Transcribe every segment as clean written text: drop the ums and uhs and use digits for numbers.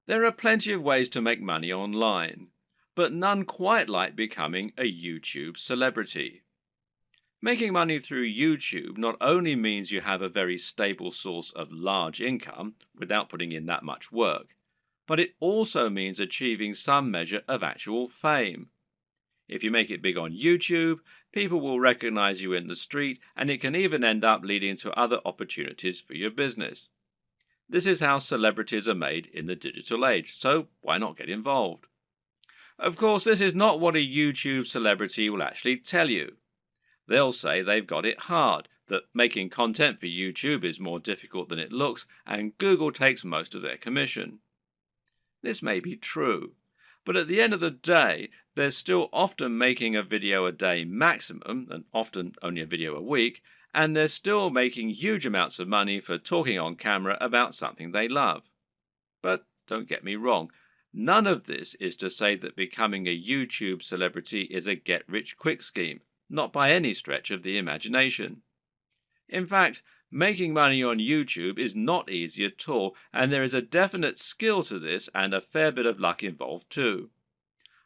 There are plenty of ways to make money online, but none quite like becoming a YouTube celebrity. Making money through YouTube not only means you have a very stable source of large income without putting in that much work, but it also means achieving some measure of actual fame. If you make it big on YouTube, people will recognize you in the street, and it can even end up leading to other opportunities for your business. This is how celebrities are made in the digital age, so why not get involved? Of course, this is not what a YouTube celebrity will actually tell you. They'll say they've got it hard, that making content for YouTube is more difficult than it looks, and Google takes most of their commission. This may be true, but at the end of the day, they're still often making a video a day maximum, and often only a video a week, and they're still making huge amounts of money for talking on camera about something they love. But don't get me wrong, none of this is to say that becoming a YouTube celebrity is a get-rich-quick scheme, not by any stretch of the imagination. In fact, making money on YouTube is not easy at all, and there is a definite skill to this and a fair bit of luck involved too.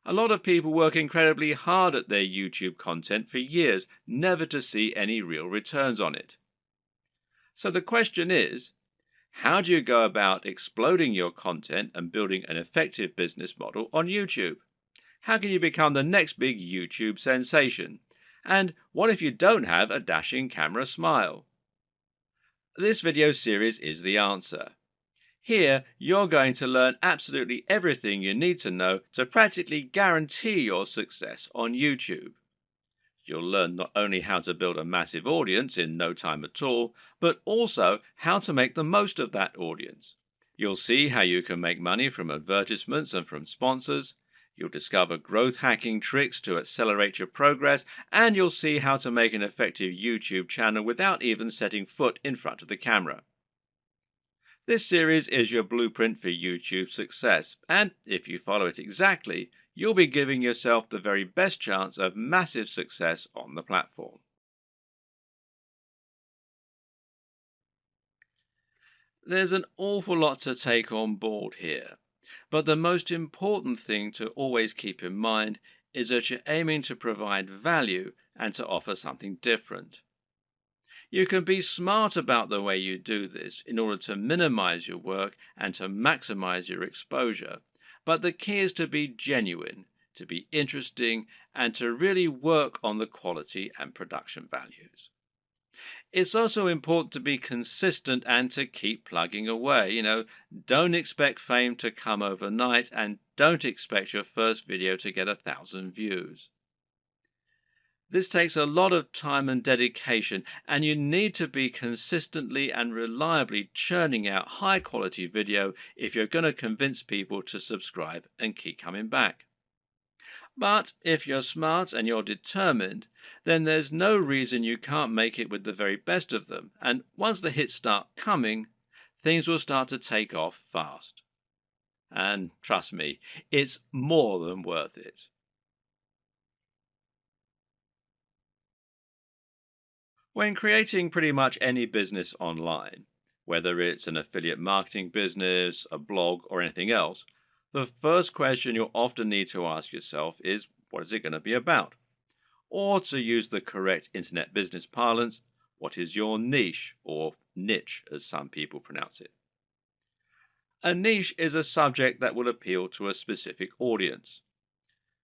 A lot of people work incredibly hard at their YouTube content for years, never to see any real returns on it. So the question is, how do you go about exploding your content and building an effective business model on YouTube? How can you become the next big YouTube sensation? And what if you don't have a dashing camera smile? This video series is the answer. Here, you're going to learn absolutely everything you need to know to practically guarantee your success on YouTube. You'll learn not only how to build a massive audience in no time at all, but also how to make the most of that audience. You'll see how you can make money from advertisements and from sponsors. You'll discover growth hacking tricks to accelerate your progress, and you'll see how to make an effective YouTube channel without even setting foot in front of the camera. This series is your blueprint for YouTube success, and if you follow it exactly, you'll be giving yourself the very best chance of massive success on the platform. There's an awful lot to take on board here, but the most important thing to always keep in mind is that you're aiming to provide value and to offer something different. You can be smart about the way you do this in order to minimize your work and to maximize your exposure, but the key is to be genuine, to be interesting, and to really work on the quality and production values. It's also important to be consistent and to keep plugging away. Don't expect fame to come overnight, and don't expect your first video to get 1,000 views. This takes a lot of time and dedication, and you need to be consistently and reliably churning out high-quality video if you're going to convince people to subscribe and keep coming back. But if you're smart and you're determined, then there's no reason you can't make it with the very best of them, and once the hits start coming, things will start to take off fast. And trust me, it's more than worth it. When creating pretty much any business online, whether it's an affiliate marketing business, a blog, or anything else, the first question you'll often need to ask yourself is, what is it going to be about? Or to use the correct internet business parlance, what is your niche, or niche as some people pronounce it? A niche is a subject that will appeal to a specific audience.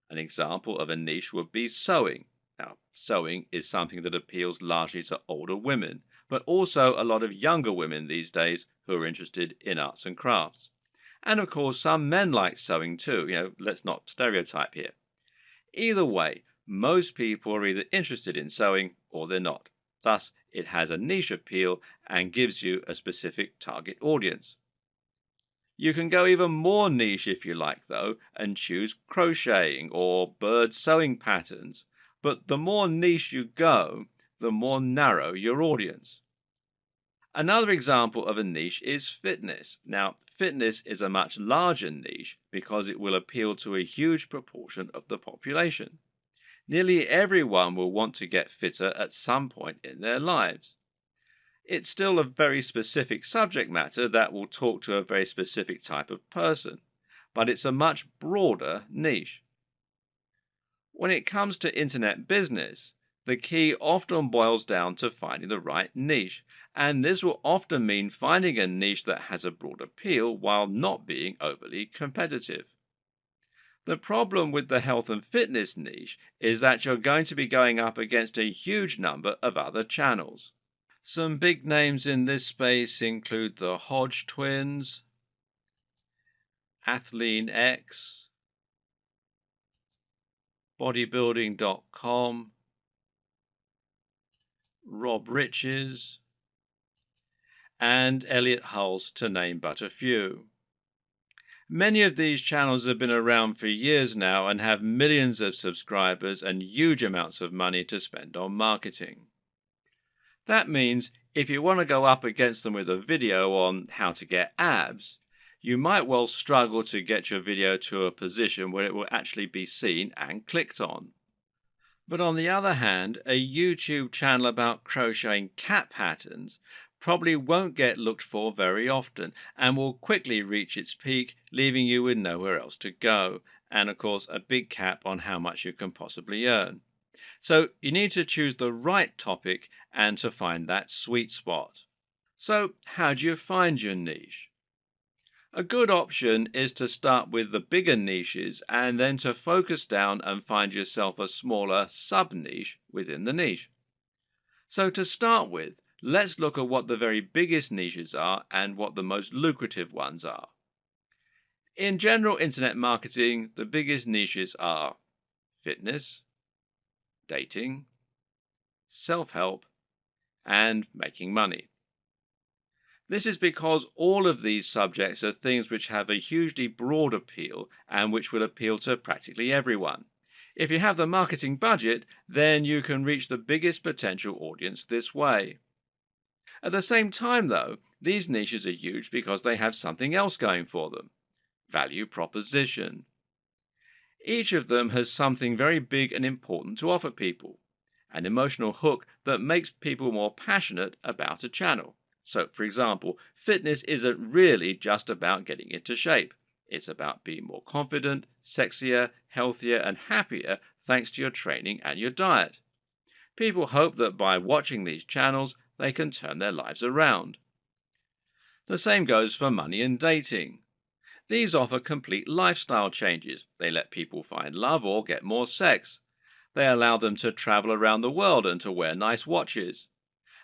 An example of a niche would be sewing. Now, sewing is something that appeals largely to older women, but also a lot of younger women these days who are interested in arts and crafts. And of course, some men like sewing too. Let's not stereotype here. Either way, most people are either interested in sewing or they're not. Thus, it has a niche appeal and gives you a specific target audience. You can go even more niche if you like, though, and choose crocheting or bird sewing patterns. But the more niche you go, the more narrow your audience. Another example of a niche is fitness. Now, fitness is a much larger niche because it will appeal to a huge proportion of the population. Nearly everyone will want to get fitter at some point in their lives. It's still a very specific subject matter that will talk to a very specific type of person. but it's a much broader niche. When it comes to internet business, the key often boils down to finding the right niche, and this will often mean finding a niche that has a broad appeal while not being overly competitive. The problem with the health and fitness niche is that you're going to be going up against a huge number of other channels. Some big names in this space include the Hodge twins, Athlean X, bodybuilding.com, Rob Riches, and Elliot Hulse, to name but a few. Many of these channels have been around for years now and have millions of subscribers and huge amounts of money to spend on marketing. That means if you want to go up against them with a video on how to get abs, you might well struggle to get your video to a position where it will actually be seen and clicked on. But on the other hand, a YouTube channel about crocheting cat patterns probably won't get looked for very often and will quickly reach its peak, leaving you with nowhere else to go, and of course a big cap on how much you can possibly earn. So you need to choose the right topic and to find that sweet spot. So how do you find your niche? A good option is to start with the bigger niches and then to focus down and find yourself a smaller sub-niche within the niche. So to start with, let's look at what the very biggest niches are and what the most lucrative ones are. In general internet marketing, the biggest niches are fitness, dating, self-help, and making money. This is because all of these subjects are things which have a hugely broad appeal and which will appeal to practically everyone. If you have the marketing budget, then you can reach the biggest potential audience this way. At the same time, though, these niches are huge because they have something else going for them: value proposition. Each of them has something very big and important to offer people, an emotional hook that makes people more passionate about a channel. So, for example, fitness isn't really just about getting into shape. It's about being more confident, sexier, healthier, and happier thanks to your training and your diet. People hope that by watching these channels, they can turn their lives around. The same goes for money and dating. These offer complete lifestyle changes. They let people find love or get more sex. They allow them to travel around the world and to wear nice watches.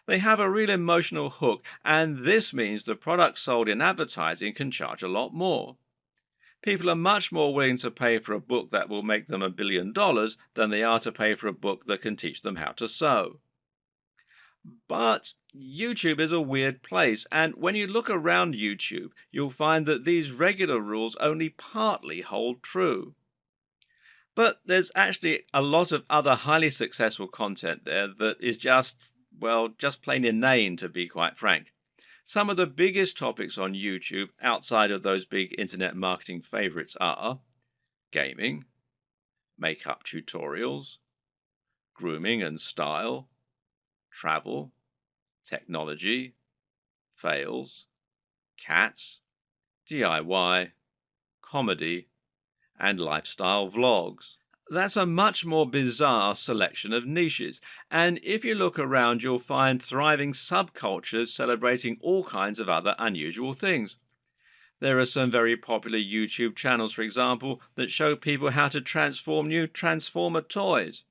They have a real emotional hook, and this means the products sold in advertising can charge a lot more. People are much more willing to pay for a book that will make them $1 billion than they are to pay for a book that can teach them how to sew. But YouTube is a weird place, and when you look around YouTube, you'll find that these regular rules only partly hold true. But there's actually a lot of other highly successful content there that is just plain inane, to be quite frank. Some of the biggest topics on YouTube outside of those big internet marketing favorites are gaming, makeup tutorials, grooming and style, travel, technology, fails, cats, DIY, comedy, and lifestyle vlogs. That's a much more bizarre selection of niches, and if you look around, you'll find thriving subcultures celebrating all kinds of other unusual things. There are some very popular YouTube channels, for example, that show people how to transform new Transformer toys.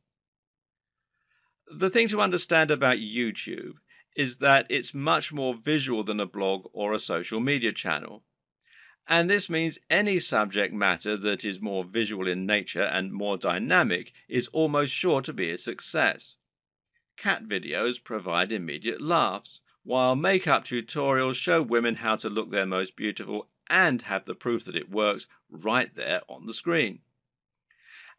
The thing to understand about YouTube is that it's much more visual than a blog or a social media channel. And this means any subject matter that is more visual in nature and more dynamic is almost sure to be a success. Cat videos provide immediate laughs, while makeup tutorials show women how to look their most beautiful and have the proof that it works right there on the screen.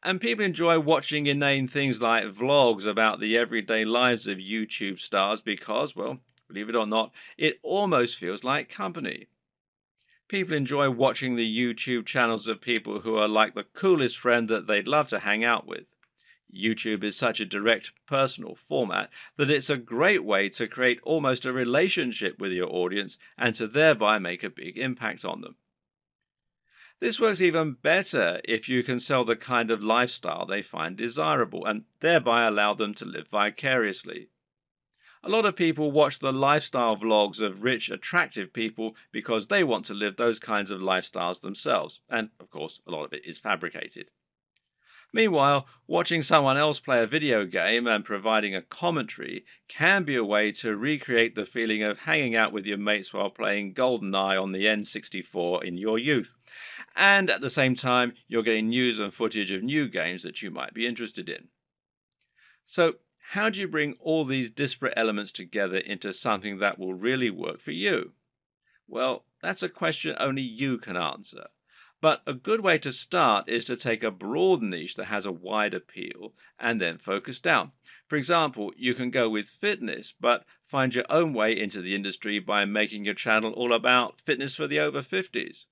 And people enjoy watching inane things like vlogs about the everyday lives of YouTube stars because, well, believe it or not, it almost feels like company. People enjoy watching the YouTube channels of people who are like the coolest friend that they'd love to hang out with. YouTube is such a direct, personal format that it's a great way to create almost a relationship with your audience and to thereby make a big impact on them. This works even better if you can sell the kind of lifestyle they find desirable and thereby allow them to live vicariously. A lot of people watch the lifestyle vlogs of rich, attractive people because they want to live those kinds of lifestyles themselves. And of course, a lot of it is fabricated. Meanwhile, watching someone else play a video game and providing a commentary can be a way to recreate the feeling of hanging out with your mates while playing GoldenEye on the N64 in your youth. And at the same time, you're getting news and footage of new games that you might be interested in. So, how do you bring all these disparate elements together into something that will really work for you? Well, that's a question only you can answer. But a good way to start is to take a broad niche that has a wide appeal and then focus down. For example, you can go with fitness, but find your own way into the industry by making your channel all about fitness for the over 50s.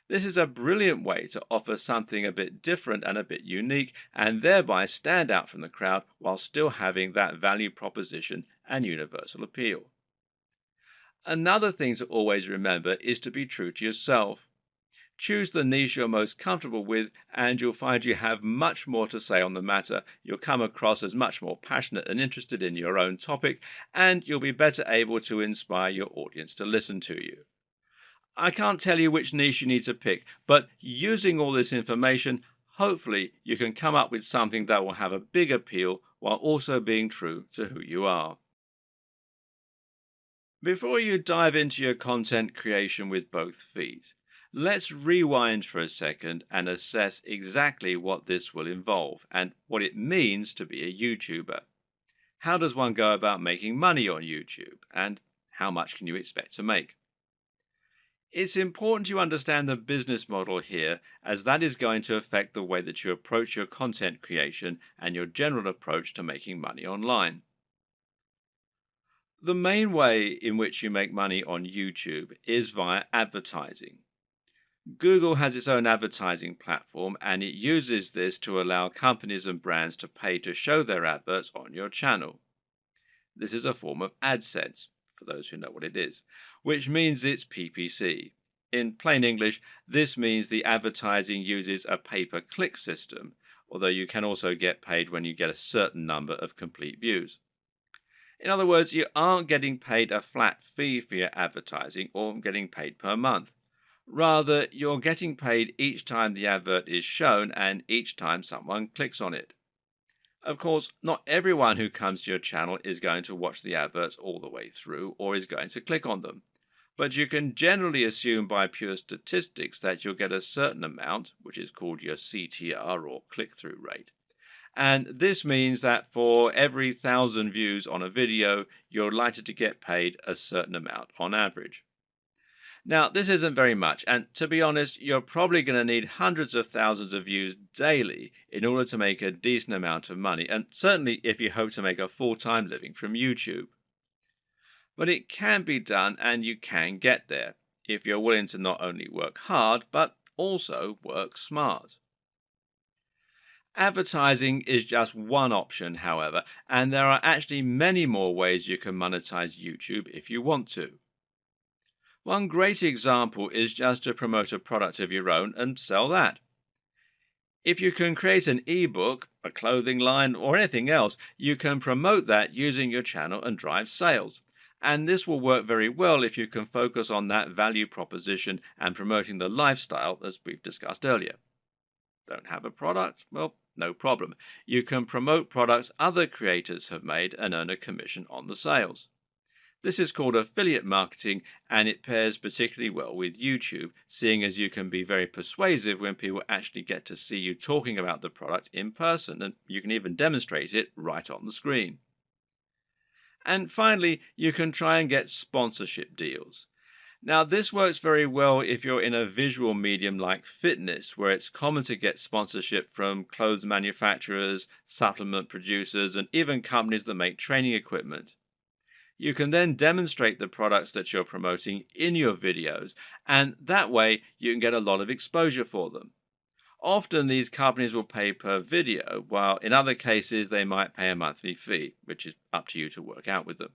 This is a brilliant way to offer something a bit different and a bit unique, and thereby stand out from the crowd while still having that value proposition and universal appeal. Another thing to always remember is to be true to yourself. Choose the niche you're most comfortable with, and you'll find you have much more to say on the matter. You'll come across as much more passionate and interested in your own topic, and you'll be better able to inspire your audience to listen to you. I can't tell you which niche you need to pick, but using all this information, hopefully you can come up with something that will have a big appeal while also being true to who you are. Before you dive into your content creation with both feet, let's rewind for a second and assess exactly what this will involve and what it means to be a YouTuber. How does one go about making money on YouTube, and how much can you expect to make? It's important you understand the business model here, as that is going to affect the way that you approach your content creation and your general approach to making money online. The main way in which you make money on YouTube is via advertising. Google has its own advertising platform, and it uses this to allow companies and brands to pay to show their adverts on your channel. This is a form of AdSense, for those who know what it is, which means it's PPC. In plain English, this means the advertising uses a pay-per-click system, although you can also get paid when you get a certain number of complete views. In other words, you aren't getting paid a flat fee for your advertising or getting paid per month. Rather, you're getting paid each time the advert is shown and each time someone clicks on it. Of course, not everyone who comes to your channel is going to watch the adverts all the way through or is going to click on them. But you can generally assume by pure statistics that you'll get a certain amount, which is called your CTR or click-through rate. And this means that for every 1,000 views on a video, you're likely to get paid a certain amount on average. Now, this isn't very much, and to be honest, you're probably going to need hundreds of thousands of views daily in order to make a decent amount of money, and certainly if you hope to make a full-time living from YouTube. But it can be done, and you can get there, if you're willing to not only work hard, but also work smart. Advertising is just one option, however, and there are actually many more ways you can monetize YouTube if you want to. One great example is just to promote a product of your own and sell that. If you can create an ebook, a clothing line, or anything else, you can promote that using your channel and drive sales. And this will work very well if you can focus on that value proposition and promoting the lifestyle as we've discussed earlier. Don't have a product? Well, no problem. You can promote products other creators have made and earn a commission on the sales. This is called affiliate marketing, and it pairs particularly well with YouTube, seeing as you can be very persuasive when people actually get to see you talking about the product in person, and you can even demonstrate it right on the screen. And finally, you can try and get sponsorship deals. Now, this works very well if you're in a visual medium like fitness, where it's common to get sponsorship from clothes manufacturers, supplement producers, and even companies that make training equipment. You can then demonstrate the products that you're promoting in your videos, and that way you can get a lot of exposure for them. Often these companies will pay per video, while in other cases they might pay a monthly fee, which is up to you to work out with them.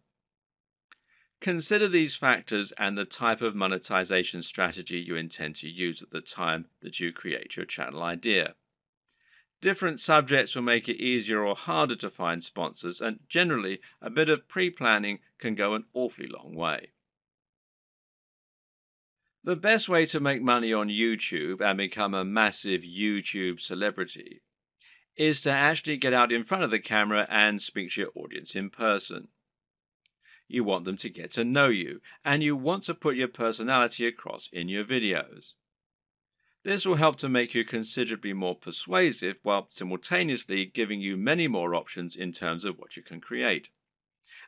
Consider these factors and the type of monetization strategy you intend to use at the time that you create your channel idea. Different subjects will make it easier or harder to find sponsors, and generally, a bit of pre planning can go an awfully long way. The best way to make money on YouTube and become a massive YouTube celebrity is to actually get out in front of the camera and speak to your audience in person. You want them to get to know you, and you want to put your personality across in your videos. This will help to make you considerably more persuasive while simultaneously giving you many more options in terms of what you can create.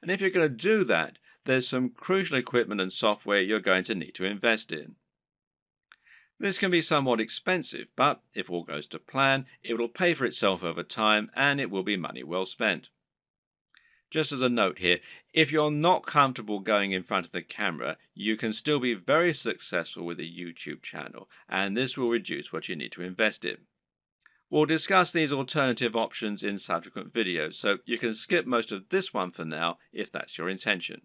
And if you're going to do that, there's some crucial equipment and software you're going to need to invest in. This can be somewhat expensive, but if all goes to plan, it will pay for itself over time and it will be money well spent. Just as a note here, if you're not comfortable going in front of the camera, you can still be very successful with a YouTube channel, and this will reduce what you need to invest in. We'll discuss these alternative options in subsequent videos, so you can skip most of this one for now if that's your intention.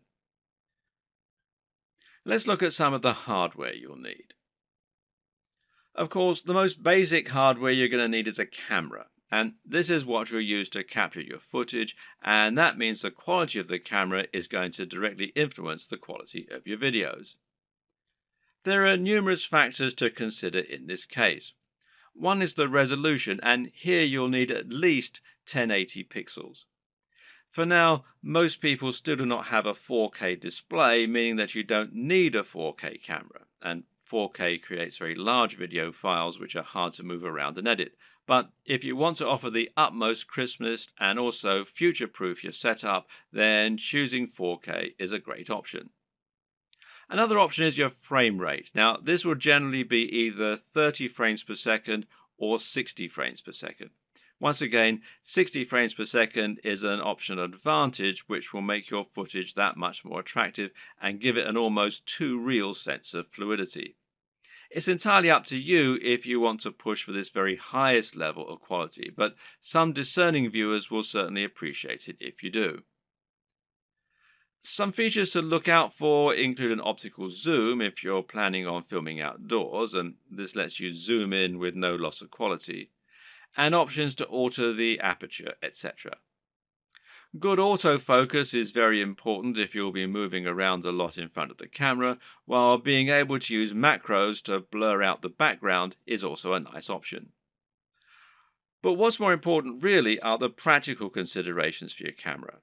Let's look at some of the hardware you'll need. Of course, the most basic hardware you're going to need is a camera. And this is what you'll use to capture your footage, and that means the quality of the camera is going to directly influence the quality of your videos. There are numerous factors to consider in this case. One is the resolution, and here you'll need at least 1080 pixels. For now, most people still do not have a 4K display, meaning that you don't need a 4K camera, and 4K creates very large video files which are hard to move around and edit. But if you want to offer the utmost crispness and also future-proof your setup, then choosing 4K is a great option. Another option is your frame rate. Now, this will generally be either 30 frames per second or 60 frames per second. Once again, 60 frames per second is an optional advantage which will make your footage that much more attractive and give it an almost too real sense of fluidity. It's entirely up to you if you want to push for this very highest level of quality, but some discerning viewers will certainly appreciate it if you do. Some features to look out for include an optical zoom if you're planning on filming outdoors, and this lets you zoom in with no loss of quality, and options to alter the aperture, etc. Good autofocus is very important if you'll be moving around a lot in front of the camera, while being able to use macros to blur out the background is also a nice option. But what's more important really are the practical considerations for your camera.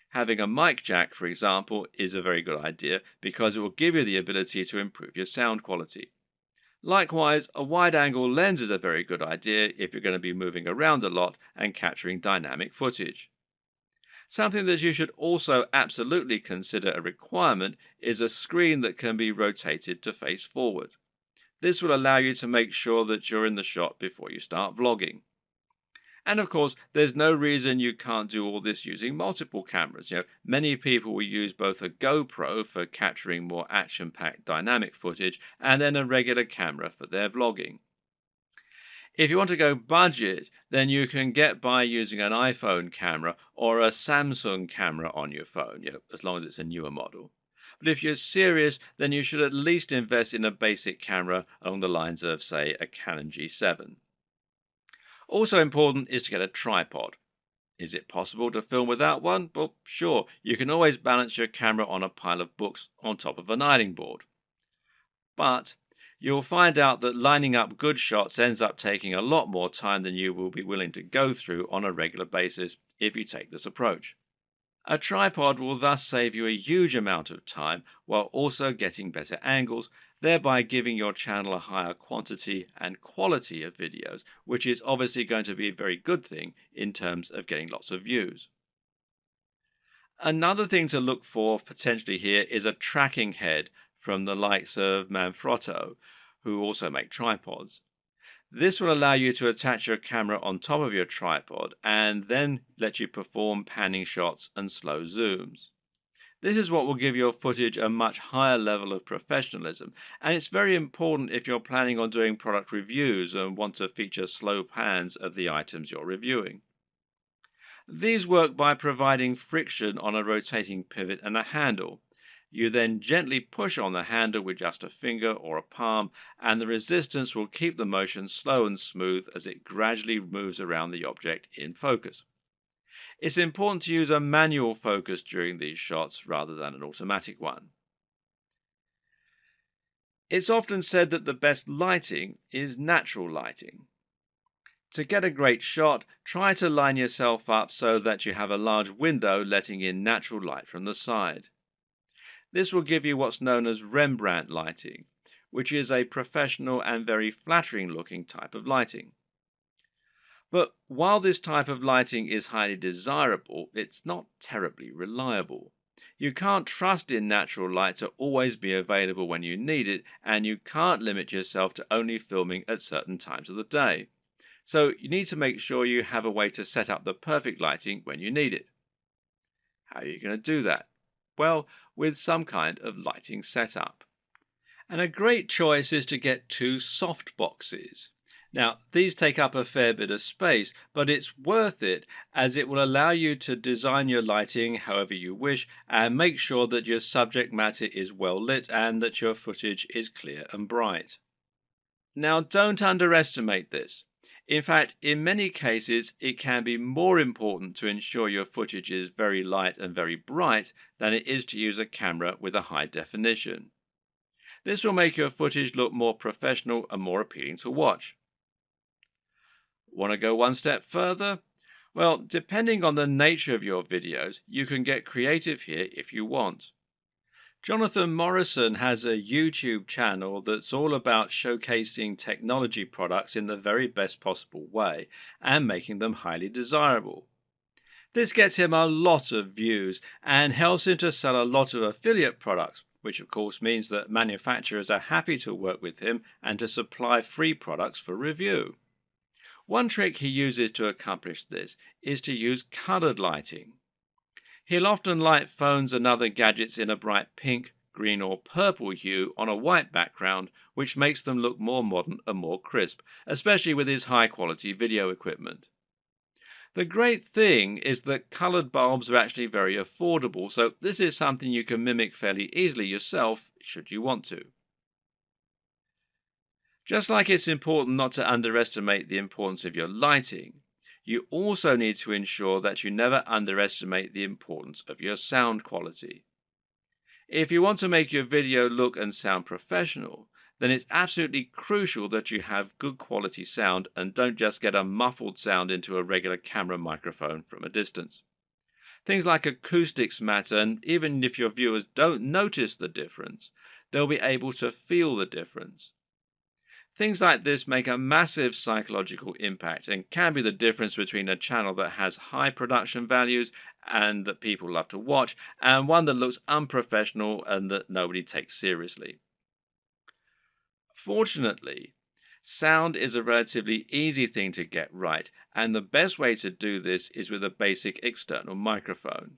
Having a mic jack, for example, is a very good idea because it will give you the ability to improve your sound quality. Likewise, a wide-angle lens is a very good idea if you're going to be moving around a lot and capturing dynamic footage. Something that you should also absolutely consider a requirement is a screen that can be rotated to face forward. This will allow you to make sure that you're in the shot before you start vlogging. And of course, there's no reason you can't do all this using multiple cameras. Many people will use both a GoPro for capturing more action-packed dynamic footage and then a regular camera for their vlogging. If you want to go budget, then you can get by using an iPhone camera or a Samsung camera on your phone, as long as it's a newer model. But if you're serious, then you should at least invest in a basic camera along the lines of, say, a Canon G7. Also important is to get a tripod. Is it possible to film without one? Well, sure, you can always balance your camera on a pile of books on top of an ironing board. But you'll find out that lining up good shots ends up taking a lot more time than you will be willing to go through on a regular basis if you take this approach. A tripod will thus save you a huge amount of time while also getting better angles, thereby giving your channel a higher quantity and quality of videos, which is obviously going to be a very good thing in terms of getting lots of views. Another thing to look for potentially here is a tracking head from the likes of Manfrotto, who also make tripods. This will allow you to attach your camera on top of your tripod and then let you perform panning shots and slow zooms. This is what will give your footage a much higher level of professionalism, and it's very important if you're planning on doing product reviews and want to feature slow pans of the items you're reviewing. These work by providing friction on a rotating pivot and a handle. You then gently push on the handle with just a finger or a palm, and the resistance will keep the motion slow and smooth as it gradually moves around the object in focus. It's important to use a manual focus during these shots rather than an automatic one. It's often said that the best lighting is natural lighting. To get a great shot, try to line yourself up so that you have a large window letting in natural light from the side. This will give you what's known as Rembrandt lighting, which is a professional and very flattering looking type of lighting. But while this type of lighting is highly desirable, it's not terribly reliable. You can't trust in natural light to always be available when you need it, and you can't limit yourself to only filming at certain times of the day. So you need to make sure you have a way to set up the perfect lighting when you need it. How are you going to do that? Well, with some kind of lighting setup. And a great choice is to get two soft boxes. Now, these take up a fair bit of space, but it's worth it as it will allow you to design your lighting however you wish and make sure that your subject matter is well lit and that your footage is clear and bright. Now, don't underestimate this. In fact, in many cases, it can be more important to ensure your footage is very light and very bright than it is to use a camera with a high definition. This will make your footage look more professional and more appealing to watch. Want to go one step further? Well, depending on the nature of your videos, you can get creative here if you want. Jonathan Morrison has a YouTube channel that's all about showcasing technology products in the very best possible way and making them highly desirable. This gets him a lot of views and helps him to sell a lot of affiliate products, which of course means that manufacturers are happy to work with him and to supply free products for review. One trick he uses to accomplish this is to use colored lighting. He'll often light phones and other gadgets in a bright pink, green or purple hue on a white background, which makes them look more modern and more crisp, especially with his high-quality video equipment. The great thing is that colored bulbs are actually very affordable, so this is something you can mimic fairly easily yourself, should you want to. Just like it's important not to underestimate the importance of your lighting, you also need to ensure that you never underestimate the importance of your sound quality. If you want to make your video look and sound professional, then it's absolutely crucial that you have good quality sound and don't just get a muffled sound into a regular camera microphone from a distance. Things like acoustics matter, and even if your viewers don't notice the difference, they'll be able to feel the difference. Things like this make a massive psychological impact and can be the difference between a channel that has high production values and that people love to watch, and one that looks unprofessional and that nobody takes seriously. Fortunately, sound is a relatively easy thing to get right, and the best way to do this is with a basic external microphone.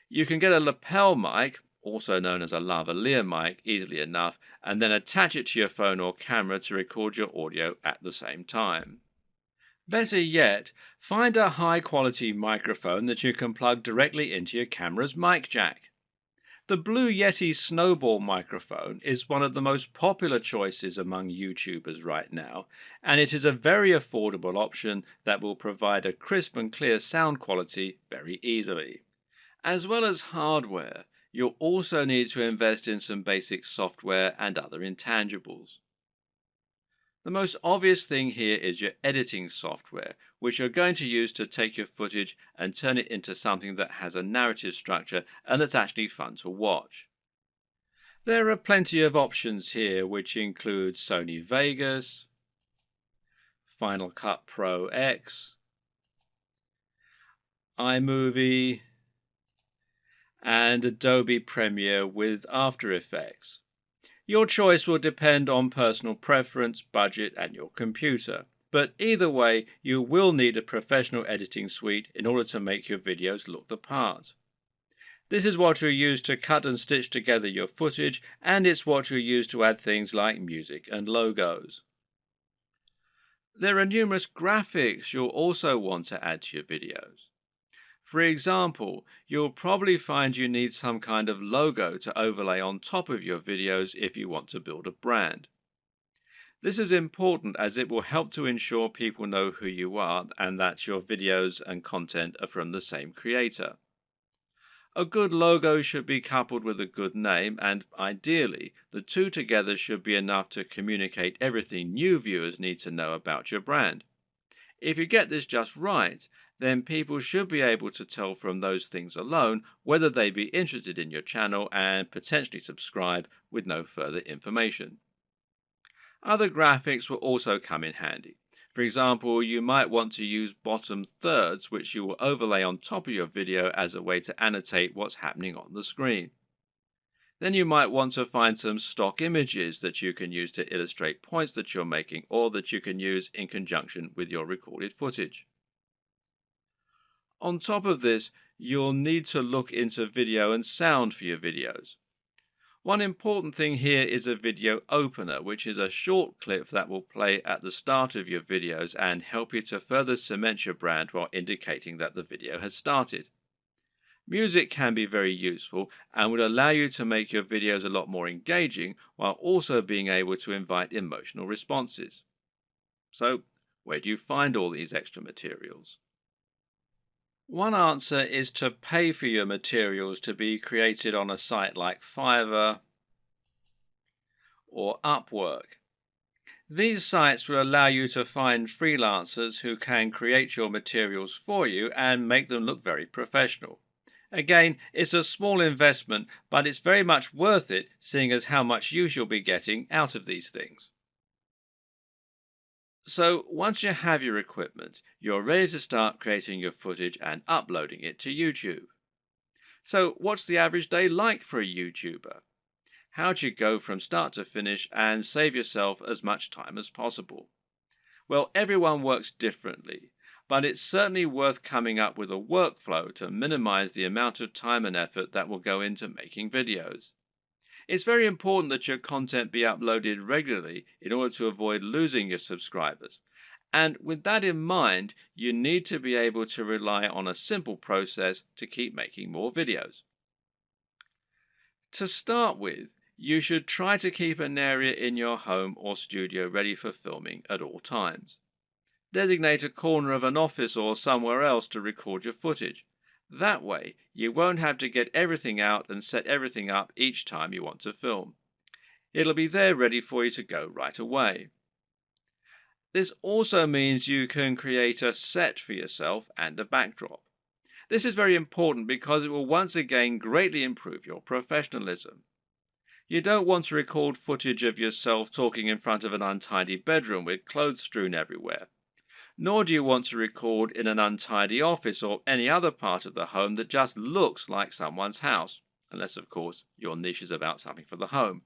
You can get a lapel mic, also known as a lavalier mic, easily enough, and then attach it to your phone or camera to record your audio at the same time. Better yet, find a high-quality microphone that you can plug directly into your camera's mic jack. The Blue Yeti Snowball microphone is one of the most popular choices among YouTubers right now, and it is a very affordable option that will provide a crisp and clear sound quality very easily. As well as hardware, you'll also need to invest in some basic software and other intangibles. The most obvious thing here is your editing software, which you're going to use to take your footage and turn it into something that has a narrative structure and that's actually fun to watch. There are plenty of options here, which include Sony Vegas, Final Cut Pro X, iMovie, and Adobe Premiere with After Effects. Your choice will depend on personal preference, budget, and your computer. But either way, you will need a professional editing suite in order to make your videos look the part. This is what you'll use to cut and stitch together your footage, and it's what you'll use to add things like music and logos. There are numerous graphics you'll also want to add to your videos. For example, you'll probably find you need some kind of logo to overlay on top of your videos if you want to build a brand. This is important as it will help to ensure people know who you are and that your videos and content are from the same creator. A good logo should be coupled with a good name, and ideally, the two together should be enough to communicate everything new viewers need to know about your brand. If you get this just right, then people should be able to tell from those things alone whether they be interested in your channel and potentially subscribe with no further information. Other graphics will also come in handy. For example, you might want to use bottom thirds, which you will overlay on top of your video as a way to annotate what's happening on the screen. Then you might want to find some stock images that you can use to illustrate points that you're making or that you can use in conjunction with your recorded footage. On top of this, you'll need to look into video and sound for your videos. One important thing here is a video opener, which is a short clip that will play at the start of your videos and help you to further cement your brand while indicating that the video has started. Music can be very useful and will allow you to make your videos a lot more engaging while also being able to invite emotional responses. So, where do you find all these extra materials? One answer is to pay for your materials to be created on a site like Fiverr or Upwork. These sites will allow you to find freelancers who can create your materials for you and make them look very professional. Again, it's a small investment, but it's very much worth it, seeing as how much use you'll be getting out of these things. So once you have your equipment, you're ready to start creating your footage and uploading it to YouTube. So what's the average day like for a YouTuber? How do you go from start to finish and save yourself as much time as possible? Well, everyone works differently, but it's certainly worth coming up with a workflow to minimize the amount of time and effort that will go into making videos. It's very important that your content be uploaded regularly in order to avoid losing your subscribers. And with that in mind, you need to be able to rely on a simple process to keep making more videos. To start with, you should try to keep an area in your home or studio ready for filming at all times. Designate a corner of an office or somewhere else to record your footage. That way, you won't have to get everything out and set everything up each time you want to film. It'll be there ready for you to go right away. This also means you can create a set for yourself and a backdrop. This is very important because it will once again greatly improve your professionalism. You don't want to record footage of yourself talking in front of an untidy bedroom with clothes strewn everywhere. Nor do you want to record in an untidy office or any other part of the home that just looks like someone's house, unless of course your niche is about something for the home.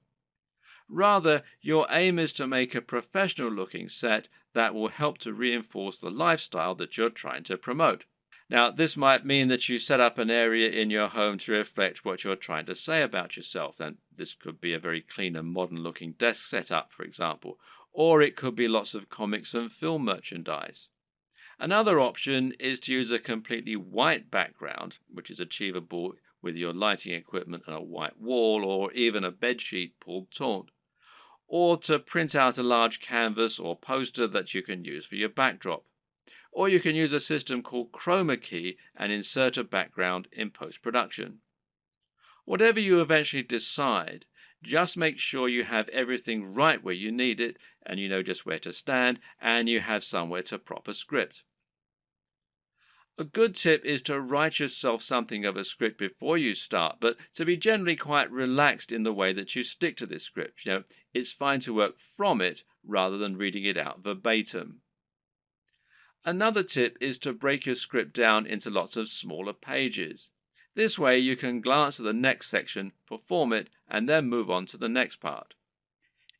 Rather, your aim is to make a professional looking set that will help to reinforce the lifestyle that you're trying to promote. Now, this might mean that you set up an area in your home to reflect what you're trying to say about yourself, and this could be a very clean and modern looking desk setup, for example, or it could be lots of comics and film merchandise. Another option is to use a completely white background, which is achievable with your lighting equipment and a white wall or even a bedsheet pulled taut, or to print out a large canvas or poster that you can use for your backdrop. Or you can use a system called chroma key and insert a background in post-production. Whatever you eventually decide, just make sure you have everything right where you need it, and you know just where to stand, and you have somewhere to prop a script. A good tip is to write yourself something of a script before you start, but to be generally quite relaxed in the way that you stick to this script. It's fine to work from it rather than reading it out verbatim. Another tip is to break your script down into lots of smaller pages. This way you can glance at the next section, perform it, and then move on to the next part.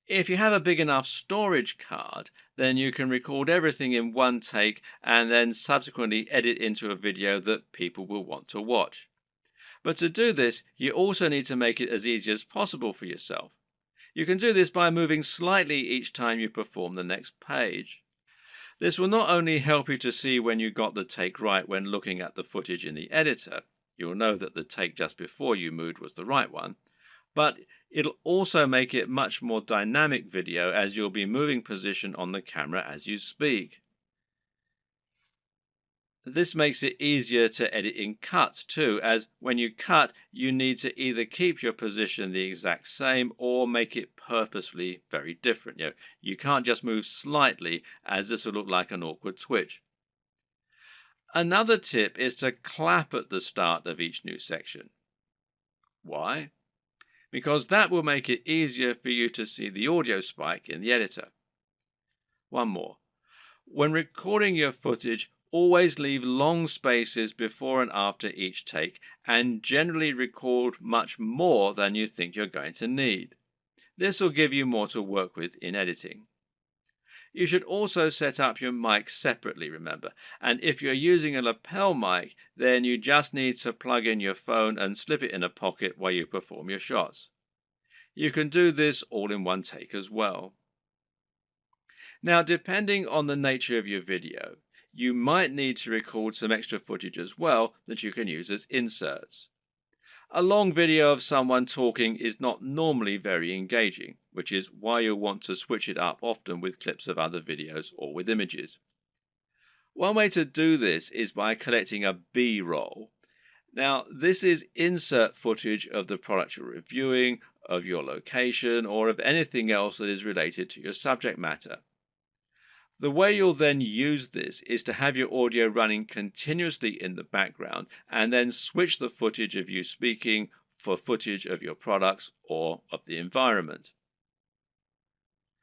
If you have a big enough storage card, then you can record everything in one take and then subsequently edit into a video that people will want to watch. But to do this, you also need to make it as easy as possible for yourself. You can do this by moving slightly each time you perform the next page. This will not only help you to see when you got the take right when looking at the footage in the editor, you'll know that the take just before you moved was the right one, but it'll also make it much more dynamic video as you'll be moving position on the camera as you speak. This makes it easier to edit in cuts too, as when you cut, you need to either keep your position the exact same or make it purposefully very different. You can't just move slightly, as this will look like an awkward twitch. Another tip is to clap at the start of each new section. Why? Because that will make it easier for you to see the audio spike in the editor. One more. When recording your footage, always leave long spaces before and after each take, and generally record much more than you think you're going to need. This will give you more to work with in editing. You should also set up your mic separately, remember, and if you're using a lapel mic, then you just need to plug in your phone and slip it in a pocket while you perform your shots. You can do this all in one take as well. Now, depending on the nature of your video, you might need to record some extra footage as well that you can use as inserts. A long video of someone talking is not normally very engaging, which is why you'll want to switch it up often with clips of other videos or with images. One way to do this is by collecting a B-roll. Now, this is insert footage of the product you're reviewing, of your location, or of anything else that is related to your subject matter. The way you'll then use this is to have your audio running continuously in the background and then switch the footage of you speaking for footage of your products or of the environment.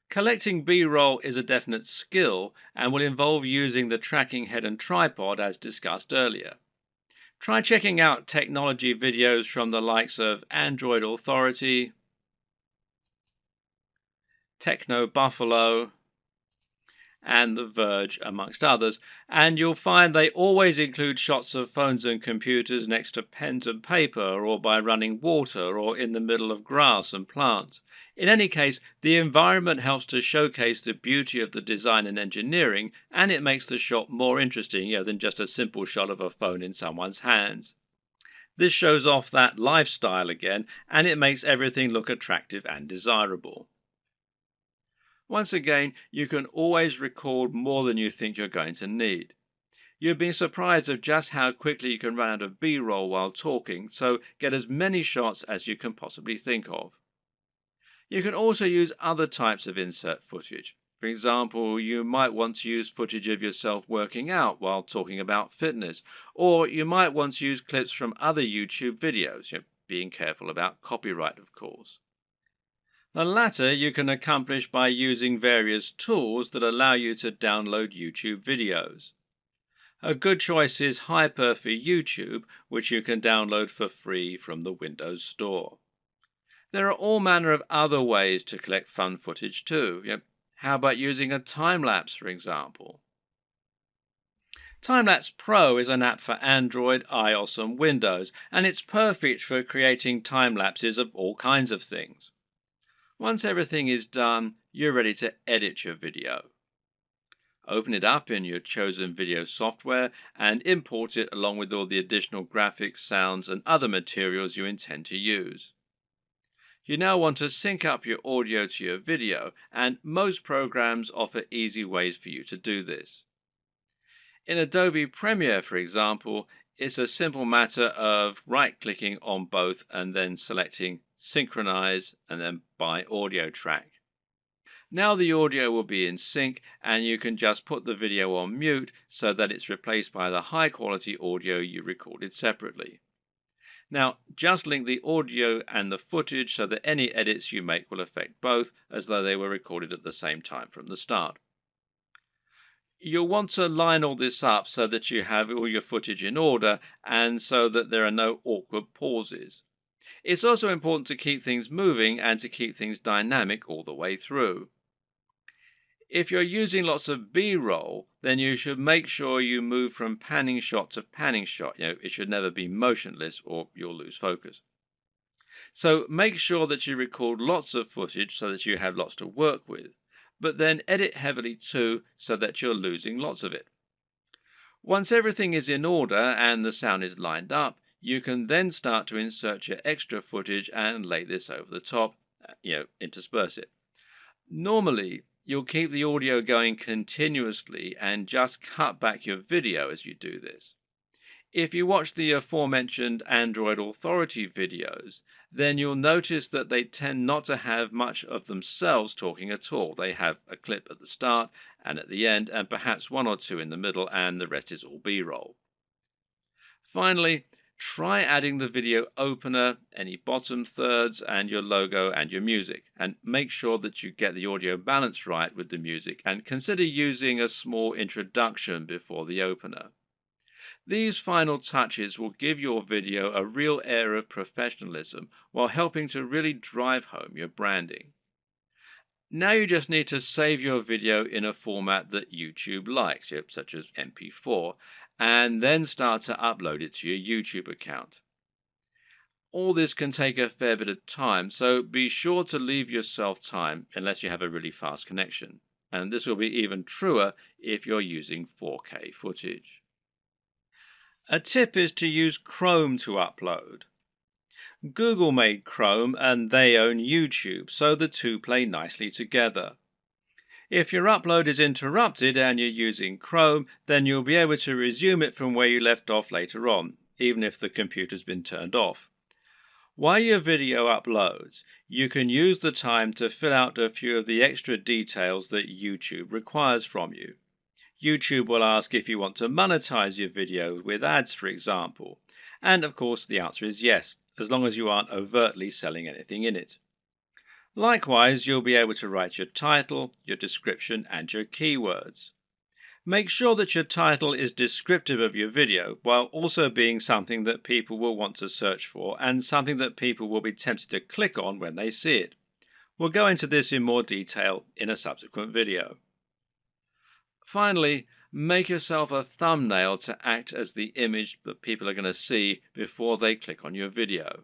Collecting B-roll is a definite skill and will involve using the tracking head and tripod as discussed earlier. Try checking out technology videos from the likes of Android Authority, Techno Buffalo, and The Verge, amongst others, and you'll find they always include shots of phones and computers next to pens and paper, or by running water, or in the middle of grass and plants. In any case, the environment helps to showcase the beauty of the design and engineering, and it makes the shot more interesting than just a simple shot of a phone in someone's hands. This shows off that lifestyle again, and it makes everything look attractive and desirable. Once again, you can always record more than you think you're going to need. You'll be surprised of just how quickly you can run out of B-roll while talking, so get as many shots as you can possibly think of. You can also use other types of insert footage. For example, you might want to use footage of yourself working out while talking about fitness, or you might want to use clips from other YouTube videos, being careful about copyright, of course. The latter you can accomplish by using various tools that allow you to download YouTube videos. A good choice is Hyper for YouTube, which you can download for free from the Windows Store. There are all manner of other ways to collect fun footage too. How about using a time-lapse, for example? Time-Lapse Pro is an app for Android, iOS and Windows, and it's perfect for creating time-lapses of all kinds of things. Once everything is done, you're ready to edit your video. Open it up in your chosen video software and import it along with all the additional graphics, sounds, and other materials you intend to use. You now want to sync up your audio to your video, and most programs offer easy ways for you to do this. In Adobe Premiere, for example, it's a simple matter of right-clicking on both and then selecting Synchronize and then by audio track. Now the audio will be in sync and you can just put the video on mute so that it's replaced by the high-quality audio you recorded separately. Now just link the audio and the footage so that any edits you make will affect both as though they were recorded at the same time from the start. You'll want to line all this up so that you have all your footage in order and so that there are no awkward pauses. It's also important to keep things moving and to keep things dynamic all the way through. If you're using lots of B-roll, then you should make sure you move from panning shot to panning shot. It should never be motionless or you'll lose focus. So make sure that you record lots of footage so that you have lots to work with. but then edit heavily too so that you're losing lots of it. Once everything is in order and the sound is lined up, you can then start to insert your extra footage and lay this over the top, intersperse it. Normally, you'll keep the audio going continuously and just cut back your video as you do this. If you watch the aforementioned Android Authority videos, then you'll notice that they tend not to have much of themselves talking at all. They have a clip at the start and at the end, and perhaps one or two in the middle, and the rest is all B-roll. Finally, try adding the video opener, any bottom thirds, and your logo and your music, and make sure that you get the audio balance right with the music, and consider using a small introduction before the opener. These final touches will give your video a real air of professionalism while helping to really drive home your branding. Now you just need to save your video in a format that YouTube likes, such as MP4, and then start to upload it to your YouTube account. All this can take a fair bit of time, so be sure to leave yourself time unless you have a really fast connection. And this will be even truer if you're using 4K footage. A tip is to use Chrome to upload. Google made Chrome and they own YouTube, so the two play nicely together. If your upload is interrupted and you're using Chrome, then you'll be able to resume it from where you left off later on, even if the computer's been turned off. While your video uploads, you can use the time to fill out a few of the extra details that YouTube requires from you. YouTube will ask if you want to monetize your video with ads, for example. And of course, the answer is yes, as long as you aren't overtly selling anything in it. Likewise, you'll be able to write your title, your description, and your keywords. Make sure that your title is descriptive of your video, while also being something that people will want to search for and something that people will be tempted to click on when they see it. We'll go into this in more detail in a subsequent video. Finally, make yourself a thumbnail to act as the image that people are going to see before they click on your video.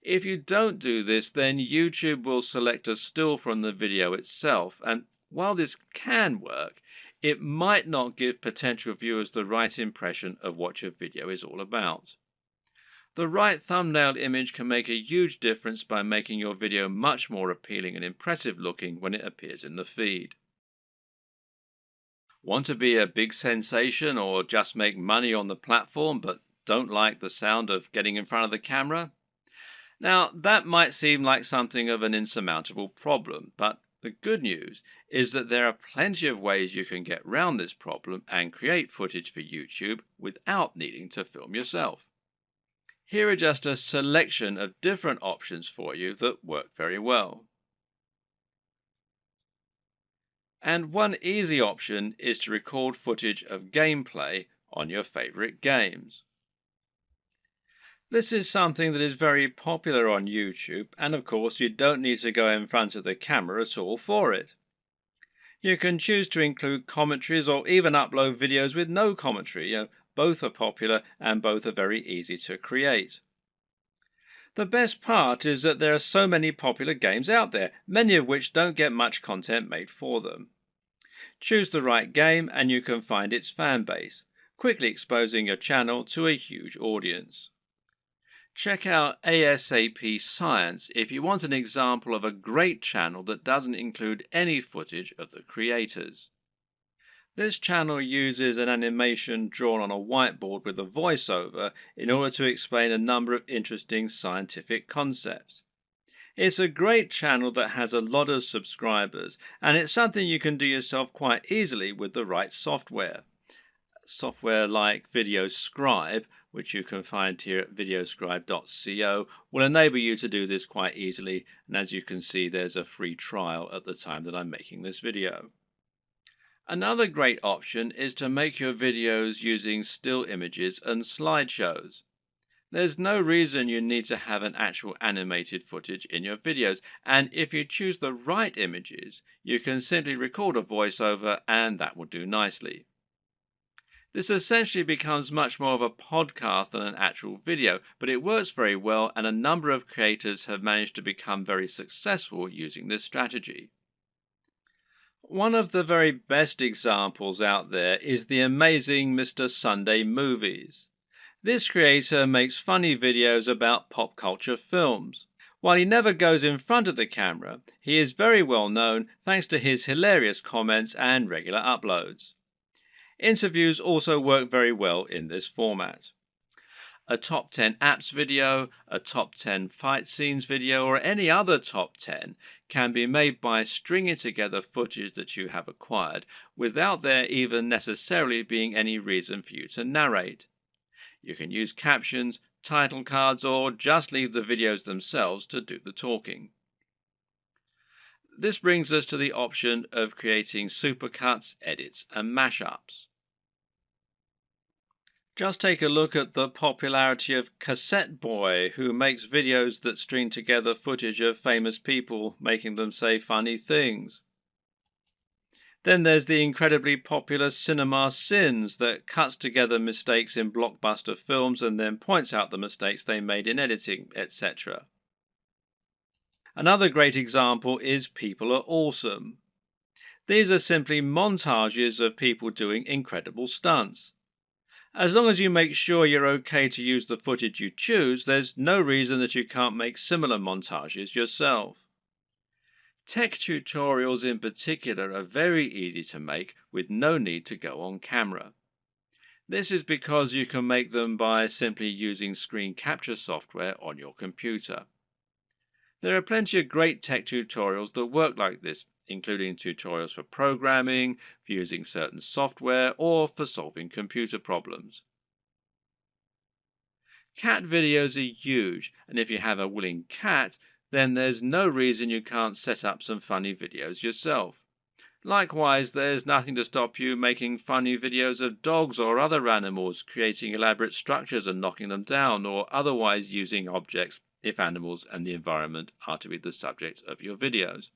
If you don't do this, then YouTube will select a still from the video itself, and while this can work, it might not give potential viewers the right impression of what your video is all about. The right thumbnail image can make a huge difference by making your video much more appealing and impressive looking when it appears in the feed. Want to be a big sensation or just make money on the platform but don't like the sound of getting in front of the camera? Now, that might seem like something of an insurmountable problem, but the good news is that there are plenty of ways you can get around this problem and create footage for YouTube without needing to film yourself. Here are just a selection of different options for you that work very well. And one easy option is to record footage of gameplay on your favorite games. This is something that is very popular on YouTube, and of course you don't need to go in front of the camera at all for it. You can choose to include commentaries or even upload videos with no commentary. Both are popular and both are very easy to create. The best part is that there are so many popular games out there, many of which don't get much content made for them. Choose the right game and you can find its fan base, quickly exposing your channel to a huge audience. Check out ASAP Science if you want an example of a great channel that doesn't include any footage of the creators. This channel uses an animation drawn on a whiteboard with a voiceover in order to explain a number of interesting scientific concepts. It's a great channel that has a lot of subscribers, and it's something you can do yourself quite easily with the right software. Software like VideoScribe, which you can find here at videoscribe.co, will enable you to do this quite easily, and as you can see, there's a free trial at the time that I'm making this video. Another great option is to make your videos using still images and slideshows. There's no reason you need to have an actual animated footage in your videos, and if you choose the right images, you can simply record a voiceover and that will do nicely. This essentially becomes much more of a podcast than an actual video, but it works very well and a number of creators have managed to become very successful using this strategy. One of the very best examples out there is the amazing Mr. Sunday Movies. This creator makes funny videos about pop culture films. While he never goes in front of the camera, he is very well known thanks to his hilarious comments and regular uploads. Interviews also work very well in this format. A top 10 apps video, a top 10 fight scenes video, or any other top 10 can be made by stringing together footage that you have acquired without there even necessarily being any reason for you to narrate. You can use captions, title cards, or just leave the videos themselves to do the talking. This brings us to the option of creating supercuts, edits, and mashups. Just take a look at the popularity of Cassette Boy, who makes videos that string together footage of famous people making them say funny things. Then there's the incredibly popular Cinema Sins that cuts together mistakes in blockbuster films and then points out the mistakes they made in editing, etc. Another great example is People Are Awesome. These are simply montages of people doing incredible stunts. As long as you make sure you're okay to use the footage you choose, there's no reason that you can't make similar montages yourself. Tech tutorials in particular are very easy to make with no need to go on camera. This is because you can make them by simply using screen capture software on your computer. There are plenty of great tech tutorials that work like this, including tutorials for programming, for using certain software, or for solving computer problems. Cat videos are huge, and if you have a willing cat, then there's no reason you can't set up some funny videos yourself. Likewise, there's nothing to stop you making funny videos of dogs or other animals, creating elaborate structures and knocking them down, or otherwise using objects if animals and the environment are to be the subject of your videos.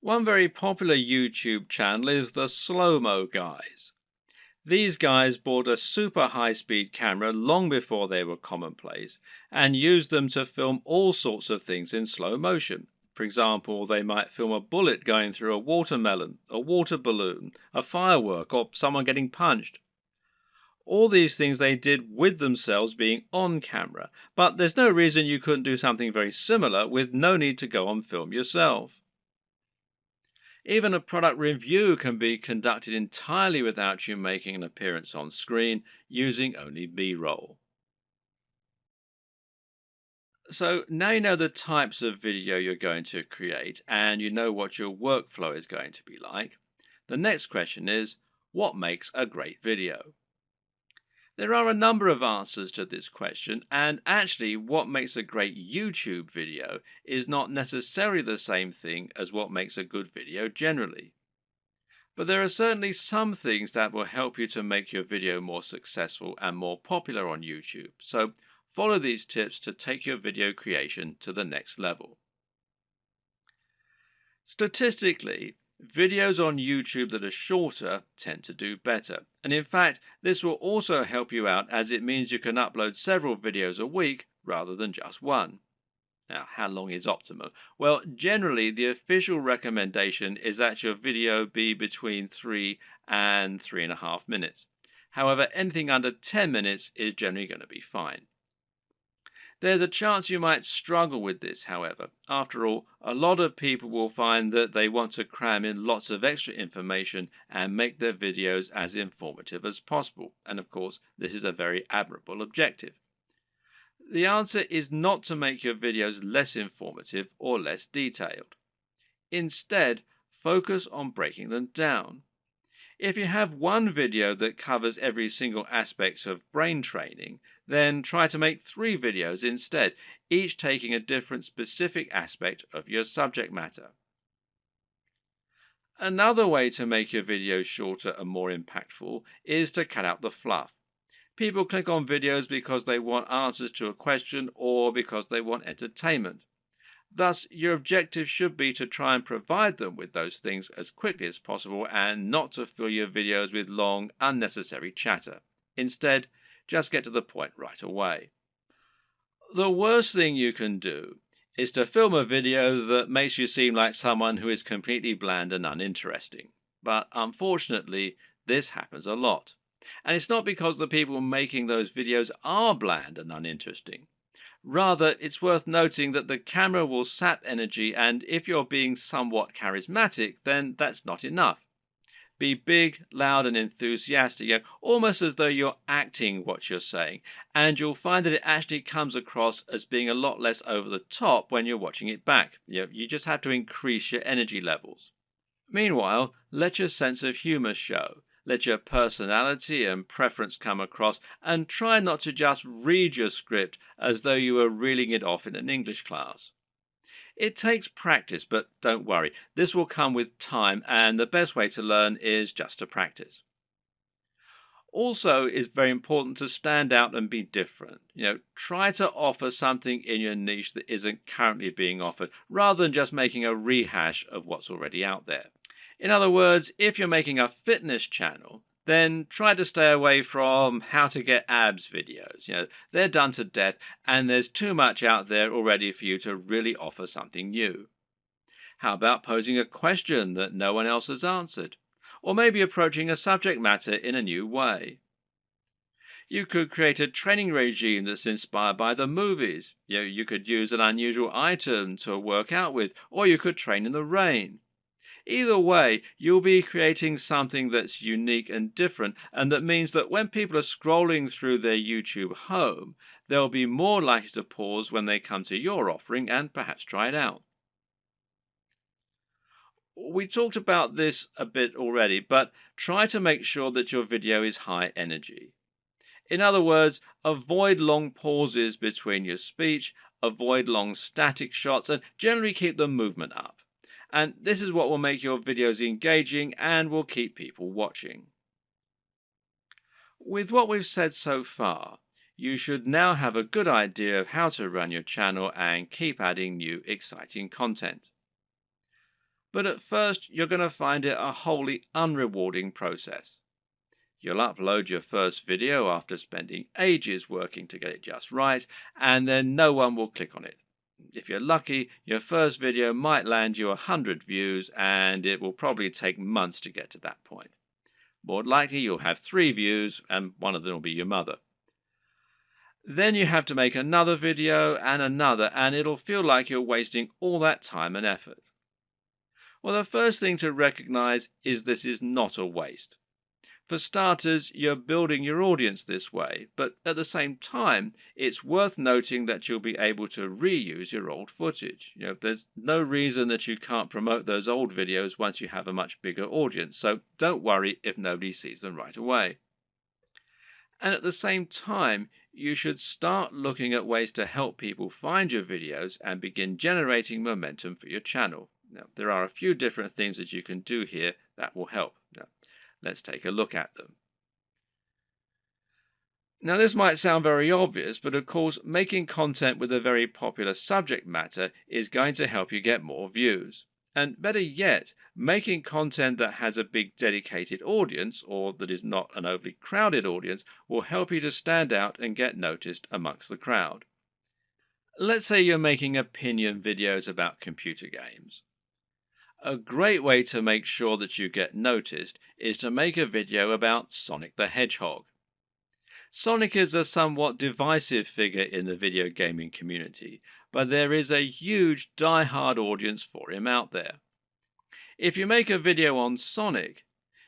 One very popular YouTube channel is the Slow-Mo Guys. These guys bought a super high-speed camera long before they were commonplace and used them to film all sorts of things in slow motion. For example, they might film a bullet going through a watermelon, a water balloon, a firework, or someone getting punched. All these things they did with themselves being on camera, but there's no reason you couldn't do something very similar with no need to go on film yourself. Even a product review can be conducted entirely without you making an appearance on screen, using only B-roll. So now you know the types of video you're going to create and you know what your workflow is going to be like. The next question is, what makes a great video? There are a number of answers to this question, and actually what makes a great YouTube video is not necessarily the same thing as what makes a good video generally. But there are certainly some things that will help you to make your video more successful and more popular on YouTube. So follow these tips to take your video creation to the next level. Statistically, videos on YouTube that are shorter tend to do better. And in fact, this will also help you out as it means you can upload several videos a week rather than just one. Now, how long is optimal? Well, generally, the official recommendation is that your video be between 3 and 3.5 minutes. However, anything under 10 minutes is generally going to be fine. There's a chance you might struggle with this, however. After all, a lot of people will find that they want to cram in lots of extra information and make their videos as informative as possible. And of course, this is a very admirable objective. The answer is not to make your videos less informative or less detailed. Instead, focus on breaking them down. If you have one video that covers every single aspect of brain training, then try to make 3 videos instead, each taking a different specific aspect of your subject matter. Another way to make your videos shorter and more impactful is to cut out the fluff. People click on videos because they want answers to a question or because they want entertainment. Thus, your objective should be to try and provide them with those things as quickly as possible and not to fill your videos with long, unnecessary chatter. Instead, just get to the point right away. The worst thing you can do is to film a video that makes you seem like someone who is completely bland and uninteresting. But unfortunately, this happens a lot. And it's not because the people making those videos are bland and uninteresting. Rather, it's worth noting that the camera will sap energy, and if you're being somewhat charismatic, then that's not enough. Be big, loud, and enthusiastic, almost as though you're acting what you're saying, and you'll find that it actually comes across as being a lot less over the top when you're watching it back. You just have to increase your energy levels. Meanwhile, let your sense of humor show. Let your personality and preference come across, and try not to just read your script as though you were reeling it off in an English class. It takes practice, but don't worry, this will come with time, and the best way to learn is just to practice. Also, it's very important to stand out and be different. Try to offer something in your niche that isn't currently being offered, rather than just making a rehash of what's already out there. In other words, if you're making a fitness channel, then try to stay away from how to get abs videos. They're done to death, and there's too much out there already for you to really offer something new. How about posing a question that no one else has answered? Or maybe approaching a subject matter in a new way. You could create a training regime that's inspired by the movies. You could use an unusual item to work out with, or you could train in the rain. Either way, you'll be creating something that's unique and different, and that means that when people are scrolling through their YouTube home, they'll be more likely to pause when they come to your offering and perhaps try it out. We talked about this a bit already, but try to make sure that your video is high energy. In other words, avoid long pauses between your speech, avoid long static shots, and generally keep the movement up. And this is what will make your videos engaging and will keep people watching. With what we've said so far, you should now have a good idea of how to run your channel and keep adding new exciting content. But at first, you're going to find it a wholly unrewarding process. You'll upload your first video after spending ages working to get it just right, and then no one will click on it. If you're lucky, your first video might land you 100 views, and it will probably take months to get to that point. More likely, you'll have 3 views, and one of them will be your mother. Then you have to make another video and another, and it'll feel like you're wasting all that time and effort. Well, the first thing to recognize is this is not a waste. For starters, you're building your audience this way, but at the same time, it's worth noting that you'll be able to reuse your old footage. There's no reason that you can't promote those old videos once you have a much bigger audience, so don't worry if nobody sees them right away. And at the same time, you should start looking at ways to help people find your videos and begin generating momentum for your channel. Now, there are a few different things that you can do here that will help. Now, let's take a look at them. Now, this might sound very obvious, but of course, making content with a very popular subject matter is going to help you get more views. And better yet, making content that has a big dedicated audience, or that is not an overly crowded audience, will help you to stand out and get noticed amongst the crowd. Let's say you're making opinion videos about computer games. A great way to make sure that you get noticed is to make a video about Sonic the Hedgehog. Sonic is a somewhat divisive figure in the video gaming community, but there is a huge die-hard audience for him out there. If you make a video on Sonic,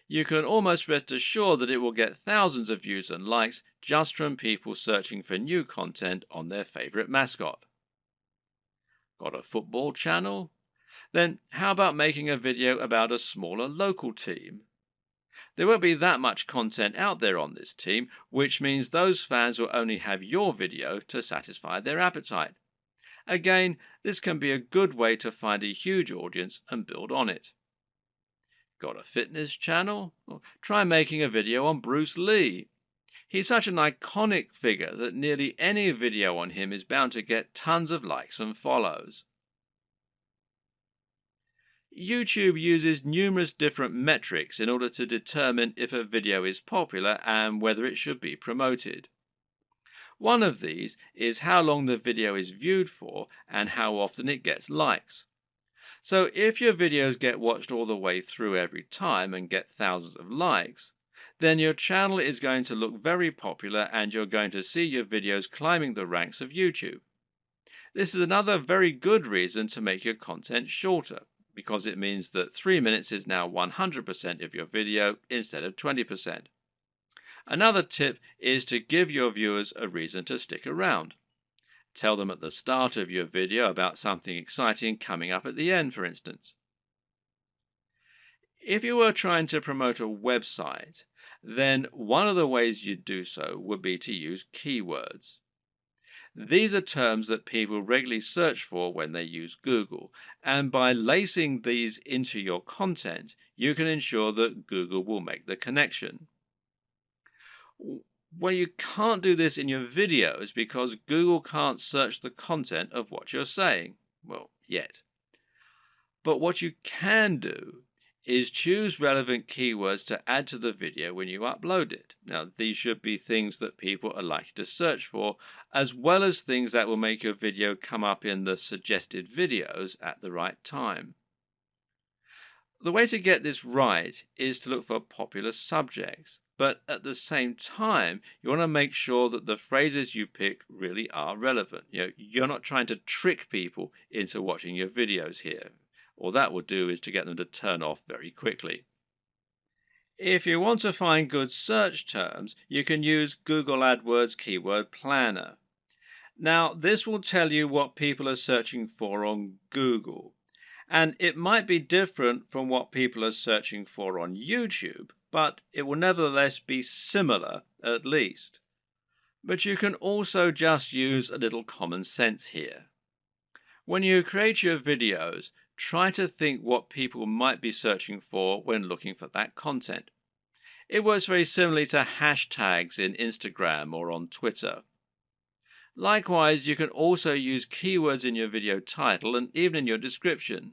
you can almost rest assured that it will get thousands of views and likes just from people searching for new content on their favorite mascot. Got a football channel? Then how about making a video about a smaller local team? There won't be that much content out there on this team, which means those fans will only have your video to satisfy their appetite. Again, this can be a good way to find a huge audience and build on it. Got a fitness channel? Well, try making a video on Bruce Lee. He's such an iconic figure that nearly any video on him is bound to get tons of likes and follows. YouTube uses numerous different metrics in order to determine if a video is popular and whether it should be promoted. One of these is how long the video is viewed for and how often it gets likes. So if your videos get watched all the way through every time and get thousands of likes, then your channel is going to look very popular and you're going to see your videos climbing the ranks of YouTube. This is another very good reason to make your content shorter, because it means that 3 minutes is now 100% of your video instead of 20%. Another tip is to give your viewers a reason to stick around. Tell them at the start of your video about something exciting coming up at the end, for instance. If you were trying to promote a website, then one of the ways you'd do so would be to use keywords. These are terms that people regularly search for when they use Google, and by lacing these into your content, you can ensure that Google will make the connection. Well, you can't do this in your videos because Google can't search the content of what you're saying. Well, yet. But what you can do is choose relevant keywords to add to the video when you upload it. Now, these should be things that people are likely to search for, as well as things that will make your video come up in the suggested videos at the right time. The way to get this right is to look for popular subjects, but at the same time, you want to make sure that the phrases you pick really are relevant. You're not trying to trick people into watching your videos here. All that will do is to get them to turn off very quickly. If you want to find good search terms, you can use Google AdWords Keyword Planner. Now, this will tell you what people are searching for on Google, and it might be different from what people are searching for on YouTube, but it will nevertheless be similar at least. But you can also just use a little common sense here. When you create your videos, try to think what people might be searching for when looking for that content. It works very similarly to hashtags in Instagram or on Twitter. Likewise, you can also use keywords in your video title and even in your description.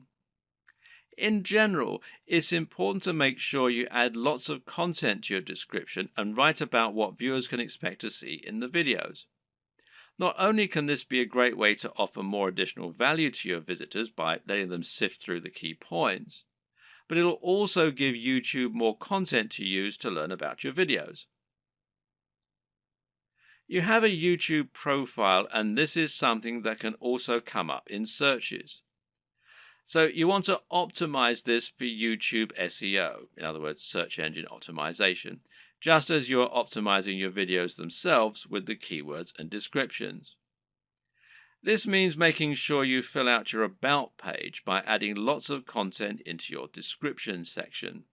In general, it's important to make sure you add lots of content to your description and write about what viewers can expect to see in the videos. Not only can this be a great way to offer more additional value to your visitors by letting them sift through the key points, but it'll also give YouTube more content to use to learn about your videos. You have a YouTube profile, and this is something that can also come up in searches. So you want to optimize this for YouTube SEO, in other words, search engine optimization, just as you're optimizing your videos themselves with the keywords and descriptions. This means making sure you fill out your About page by adding lots of content into your description section.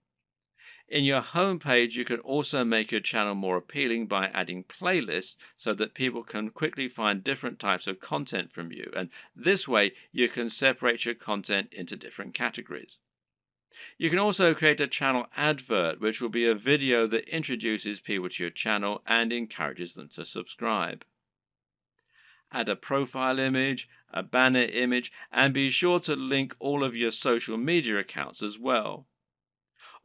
In your home page, you can also make your channel more appealing by adding playlists so that people can quickly find different types of content from you, and this way you can separate your content into different categories. You can also create a channel advert, which will be a video that introduces people to your channel and encourages them to subscribe. Add a profile image, a banner image, and be sure to link all of your social media accounts as well.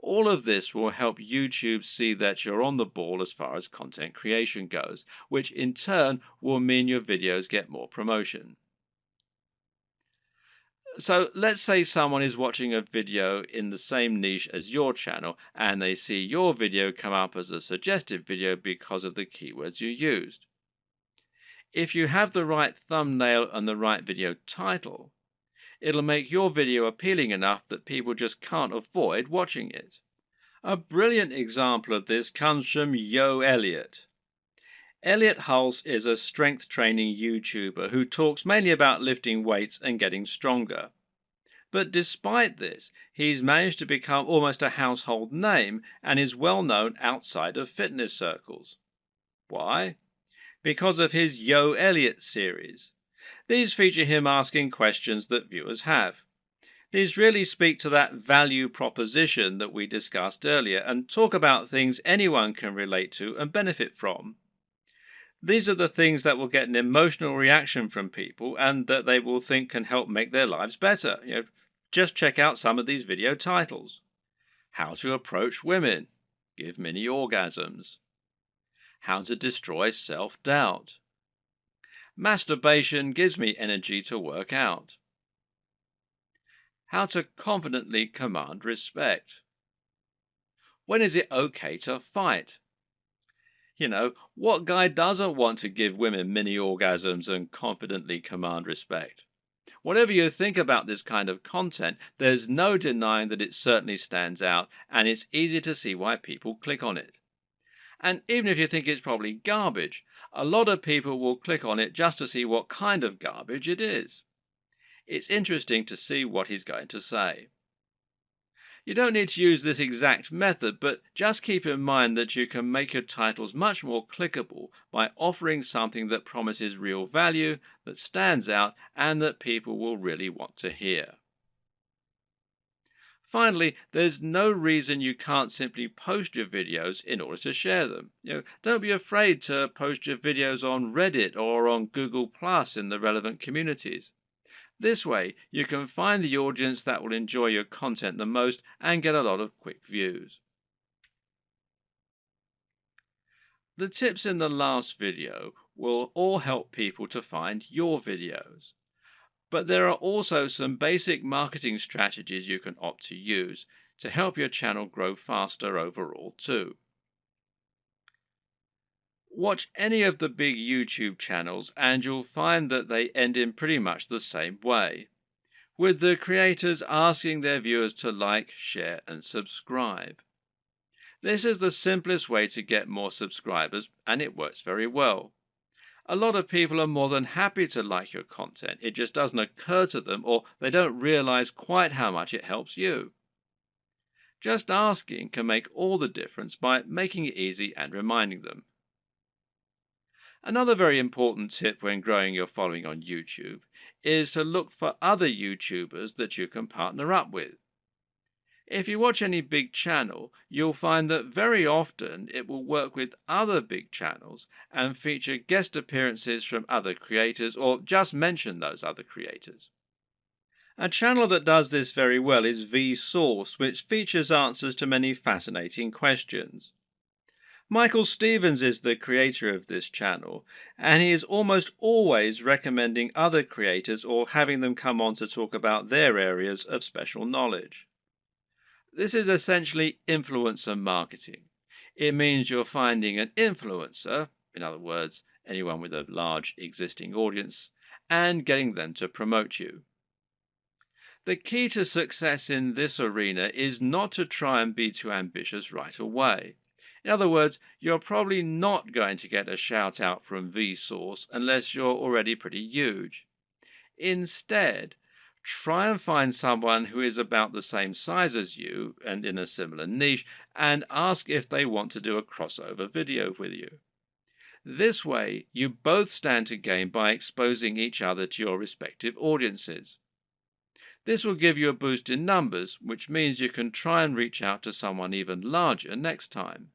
All of this will help YouTube see that you're on the ball as far as content creation goes, which in turn will mean your videos get more promotion. So let's say someone is watching a video in the same niche as your channel and they see your video come up as a suggested video because of the keywords you used. If you have the right thumbnail and the right video title, it'll make your video appealing enough that people just can't avoid watching it. A brilliant example of this comes from Yo Elliott. H.HOSSAIN is a strength training YouTuber who talks mainly about lifting weights and getting stronger. But despite this, he's managed to become almost a household name and is well known outside of fitness circles. Why? Because of his Yo Elliott series. These feature him asking questions that viewers have. These really speak to that value proposition that we discussed earlier and talk about things anyone can relate to and benefit from. These are the things that will get an emotional reaction from people and that they will think can help make their lives better. Just check out some of these video titles. How to approach women. Give mini orgasms. How to destroy self-doubt. Masturbation gives me energy to work out. How to confidently command respect. When is it okay to fight? What guy doesn't want to give women mini orgasms and confidently command respect? Whatever you think about this kind of content, there's no denying that it certainly stands out, and it's easy to see why people click on it. And even if you think it's probably garbage, a lot of people will click on it just to see what kind of garbage it is. It's interesting to see what he's going to say. You don't need to use this exact method, but just keep in mind that you can make your titles much more clickable by offering something that promises real value, that stands out, and that people will really want to hear. Finally, there's no reason you can't simply post your videos in order to share them. Don't be afraid to post your videos on Reddit or on Google Plus in the relevant communities. This way, you can find the audience that will enjoy your content the most and get a lot of quick views. The tips in the last video will all help people to find your videos. But there are also some basic marketing strategies you can opt to use to help your channel grow faster overall too. Watch any of the big YouTube channels and you'll find that they end in pretty much the same way, with the creators asking their viewers to like, share, and subscribe. This is the simplest way to get more subscribers, and it works very well. A lot of people are more than happy to like your content. It just doesn't occur to them, or they don't realize quite how much it helps you. Just asking can make all the difference by making it easy and reminding them. Another very important tip when growing your following on YouTube is to look for other YouTubers that you can partner up with. If you watch any big channel, you'll find that very often it will work with other big channels and feature guest appearances from other creators or just mention those other creators. A channel that does this very well is Vsauce, which features answers to many fascinating questions. Michael Stevens is the creator of this channel, and he is almost always recommending other creators or having them come on to talk about their areas of special knowledge. This is essentially influencer marketing. It means you're finding an influencer, in other words, anyone with a large existing audience, and getting them to promote you. The key to success in this arena is not to try and be too ambitious right away. In other words, you're probably not going to get a shout out from Vsauce unless you're already pretty huge. Instead, try and find someone who is about the same size as you and in a similar niche and ask if they want to do a crossover video with you. This way, you both stand to gain by exposing each other to your respective audiences. This will give you a boost in numbers, which means you can try and reach out to someone even larger next time.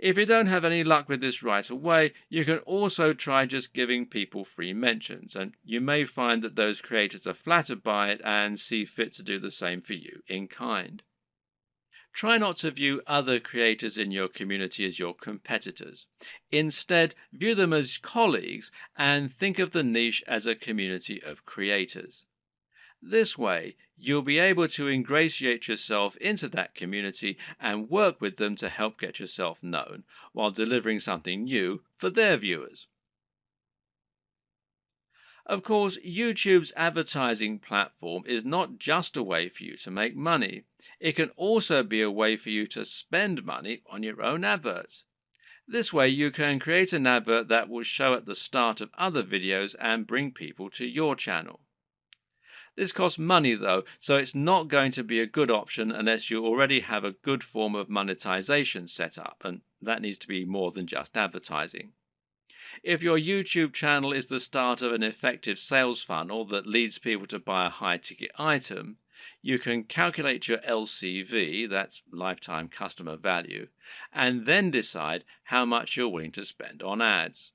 If you don't have any luck with this right away, you can also try just giving people free mentions, and you may find that those creators are flattered by it and see fit to do the same for you in kind. Try not to view other creators in your community as your competitors. Instead, view them as colleagues and think of the niche as a community of creators. This way, you'll be able to ingratiate yourself into that community and work with them to help get yourself known while delivering something new for their viewers. Of course, YouTube's advertising platform is not just a way for you to make money. It can also be a way for you to spend money on your own adverts. This way, you can create an advert that will show at the start of other videos and bring people to your channel. This costs money though, so it's not going to be a good option unless you already have a good form of monetization set up, and that needs to be more than just advertising. If your YouTube channel is the start of an effective sales funnel that leads people to buy a high-ticket item, you can calculate your LCV, that's lifetime customer value, and then decide how much you're willing to spend on ads.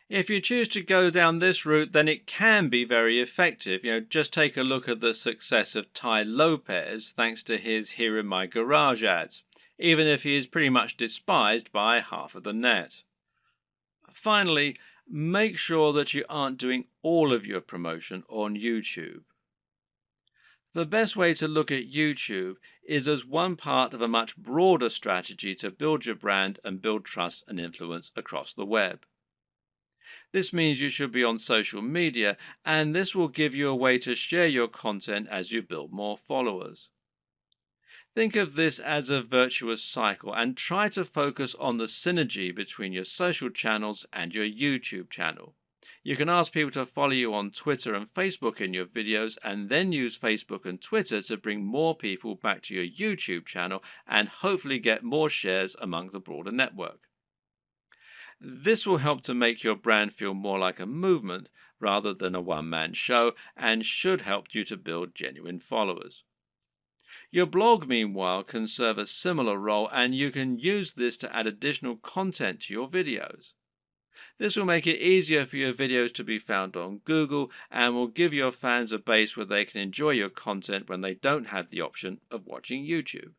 If you choose to go down this route, then it can be very effective. Just take a look at the success of Tai Lopez thanks to his Here in My Garage ads, even if he is pretty much despised by half of the net. Finally, Make sure that you aren't doing all of your promotion on YouTube. The best way to look at YouTube is as one part of a much broader strategy to build your brand and build trust and influence across the web. This means you should be on social media, and this will give you a way to share your content as you build more followers. Think of this as a virtuous cycle and try to focus on the synergy between your social channels and your YouTube channel. You can ask people to follow you on Twitter and Facebook in your videos, and then use Facebook and Twitter to bring more people back to your YouTube channel and hopefully get more shares among the broader network. This will help to make your brand feel more like a movement rather than a one-man show, and should help you to build genuine followers. Your blog, meanwhile, can serve a similar role, and you can use this to add additional content to your videos. This will make it easier for your videos to be found on Google and will give your fans a base where they can enjoy your content when they don't have the option of watching YouTube.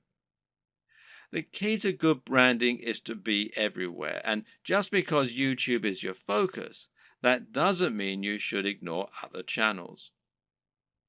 The key to good branding is to be everywhere, and just because YouTube is your focus, that doesn't mean you should ignore other channels.